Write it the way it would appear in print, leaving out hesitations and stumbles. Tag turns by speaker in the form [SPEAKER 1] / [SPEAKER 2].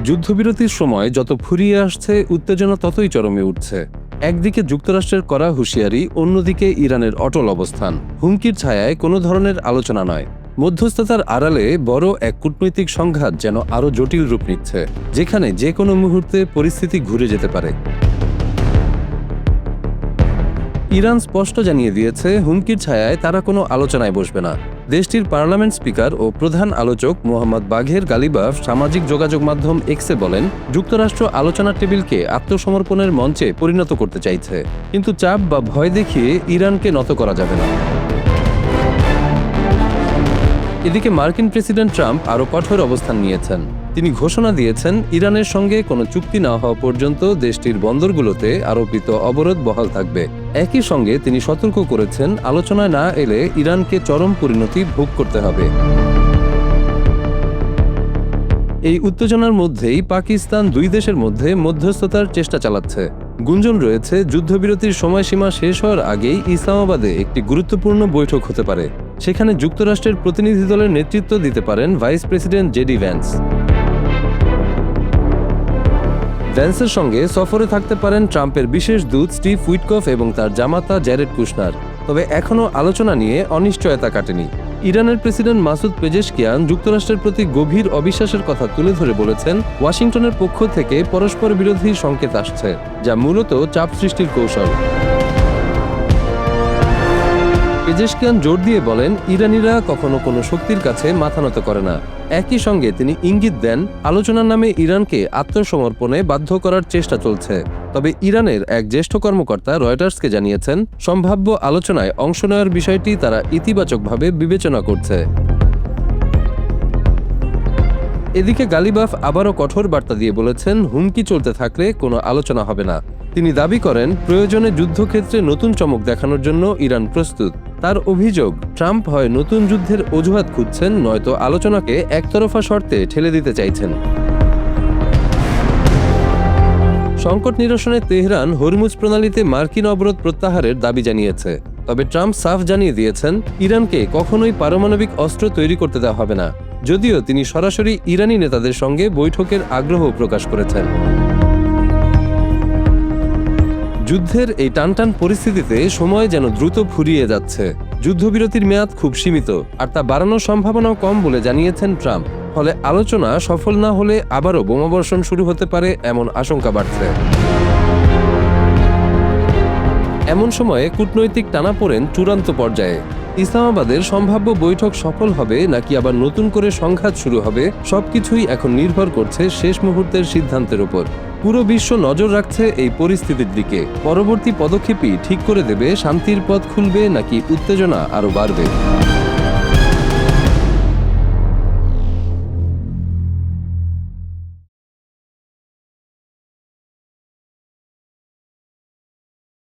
[SPEAKER 1] যুদ্ধবিরতির সময় যত ফুরিয়ে আসছে, উত্তেজনা ততই চরমে উঠছে। একদিকে যুক্তরাষ্ট্রের কড়া হুঁশিয়ারি, অন্যদিকে ইরানের অটল অবস্থান। হুমকির ছায়ায় কোনো ধরনের আলোচনা নয়, মধ্যস্থতার আড়ালে বড় এক কূটনৈতিক সংঘাত যেন আরও জটিল রূপ নিচ্ছে, যেখানে যে কোনো মুহূর্তে পরিস্থিতি ঘুরে যেতে পারে। ইরান স্পষ্ট জানিয়ে দিয়েছে, হুমকির ছায়ায় তারা কোনো আলোচনায় বসবে না। দেশটির পার্লামেন্ট স্পিকার ও প্রধান আলোচক মোহাম্মদ বাঘের গালিবাফ সামাজিক যোগাযোগ মাধ্যম এক্সে বলেন, যুক্তরাষ্ট্র আলোচনার টেবিলকে আত্মসমর্পণের মঞ্চে পরিণত করতে চাইছে, কিন্তু চাপ বা ভয় দেখিয়ে ইরানকে নত করা যাবে না। এদিকে মার্কিন প্রেসিডেন্ট ট্রাম্প আরও কঠোর অবস্থান নিয়েছেন। তিনি ঘোষণা দিয়েছেন, ইরানের সঙ্গে কোনো চুক্তি না হওয়া পর্যন্ত দেশটির বন্দরগুলোতে আরোপিত অবরোধ বহাল থাকবে। একই সঙ্গে তিনি সতর্ক করেছেন, আলোচনায় না এলে ইরানকে চরম পরিণতি ভোগ করতে হবে। এই উত্তেজনার মধ্যেই পাকিস্তান দুই দেশের মধ্যে মধ্যস্থতার চেষ্টা চালাচ্ছে। গুঞ্জন রয়েছে, যুদ্ধবিরতির সময়সীমা শেষ হওয়ার আগেই ইসলামাবাদে একটি গুরুত্বপূর্ণ বৈঠক হতে পারে। সেখানে যুক্তরাষ্ট্রের প্রতিনিধি দলের নেতৃত্ব দিতে পারেন ভাইস প্রেসিডেন্ট জেডি ভ্যান্স। ভ্যান্সের সঙ্গে সফরে থাকতে পারেন ট্রাম্পের বিশেষ দূত স্টিভ উইটকফ এবং তার জামাতা জ্যারেড কুশনার। তবে এখনও আলোচনা নিয়ে অনিশ্চয়তা কাটেনি। ইরানের প্রেসিডেন্ট মাসুদ পেজেশকিয়ান যুক্তরাষ্ট্রের প্রতি গভীর অবিশ্বাসের কথা তুলে ধরে বলেছেন, ওয়াশিংটনের পক্ষ থেকে পরস্পর বিরোধী সংকেত আসছে, যা মূলত চাপ সৃষ্টির কৌশল। পেজেশকিয়ান জোর দিয়ে বলেন, ইরানিরা কখনো কোনো শক্তির কাছে মাথা নত করে না। একই সঙ্গে তিনি ইঙ্গিত দেন, আলোচনার নামে ইরানকে আত্মসমর্পণে বাধ্য করার চেষ্টা চলছে। তবে ইরানের এক জ্যেষ্ঠ কর্মকর্তা রয়টার্সকে জানিয়েছেন, সম্ভাব্য আলোচনায় অংশ নেওয়ার বিষয়টি তারা ইতিবাচকভাবে বিবেচনা করছে। এদিকে গালিবাফ আবারও কঠোর বার্তা দিয়ে বলেছেন, হুমকি চলতে থাকলে কোনো আলোচনা হবে না। তিনি দাবি করেন, প্রয়োজনে যুদ্ধক্ষেত্রে নতুন চমক দেখানোর জন্য ইরান প্রস্তুত। তার অভিযোগ, ট্রাম্প হয় নতুন যুদ্ধের অজুহাত খুঁজছেন, নয়তো আলোচনাকে একতরফা শর্তে ঠেলে দিতে চাইছেন। সংকট নিরসনে তেহরান হরমুজ প্রণালীতে মার্কিন অবরোধ প্রত্যাহারের দাবি জানিয়েছে। তবে ট্রাম্প সাফ জানিয়ে দিয়েছেন, ইরানকে কখনোই পারমাণবিক অস্ত্র তৈরি করতে দেওয়া হবে না, যদিও তিনি সরাসরি ইরানি নেতাদের সঙ্গে বৈঠকের আগ্রহ প্রকাশ করেছেন। যুদ্ধের এই টানটান পরিস্থিতিতে সময় যেন দ্রুত ফুরিয়ে যাচ্ছে। যুদ্ধবিরতির মেয়াদ খুব সীমিত, আর তা বাড়ানোর সম্ভাবনাও কম বলে জানিয়েছেন ট্রাম্প। ফলে আলোচনা সফল না হলে আবারও বোমাবর্ষণ শুরু হতে পারে, এমন আশঙ্কা বাড়ছে। এমন সময়ে কূটনৈতিক টানাপোড়েন চূড়ান্ত পর্যায়ে। ইসলামাবাদের সম্ভাব্য বৈঠক সফল হবে নাকি আবার নতুন করে সংঘাত শুরু হবে, সবকিছুই এখন নির্ভর করছে শেষ মুহূর্তের সিদ্ধান্তের উপর। পুরো বিশ্ব নজর রাখছে এই পরিস্থিতির দিকে। পরবর্তী পদক্ষেপই ঠিক করে দেবে শান্তির পথ খুলবে নাকি উত্তেজনা আরও বাড়বে।